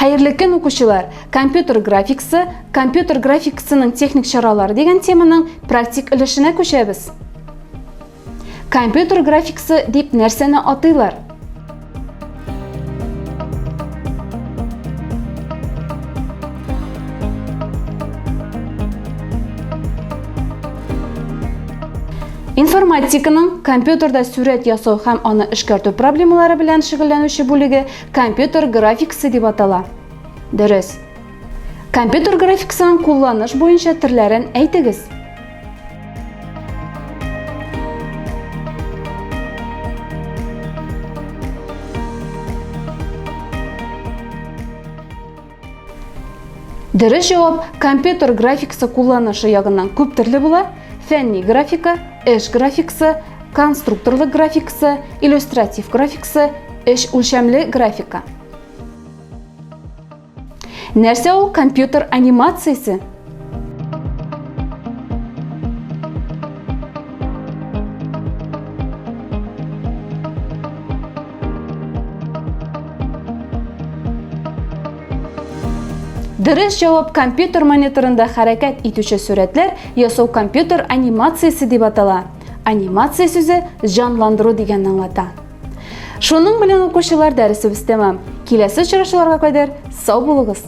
Қайырлы күн оқушылар, компьютер графикасының техник шаралары деген теманың практик өлішіне көшеміз. Компьютер графикасы деп нәрсені атыйлар? Информатиканың компьютерда сурет ясау һәм аны эшкәртү проблемалары белән шөгыльләнүче бүлеге компьютер графикасы дип атала. Дөрес. Компьютер графикасының кулланыш буенча төрләрен әйтегез. Дөрес җавап компьютер графикасы кулланышы ягыннан күп төрле була. Фәнни графика, эш графикасы, конструкторлык графикасы, иллюстратив графикасы, эш үлчәмле графика. Нәрсә ул компьютер анимациясе? Дөрес җавап компьютер мониторында хәрәкәт итүче сурәтләр ясау компьютер анимациясе дип атала. Анимация сүзе җанландыру дигәнне аңлата. Шуның белән укучылар дәресебез тәмам. Киләсе очрашуларга кадәр сау булыгыз.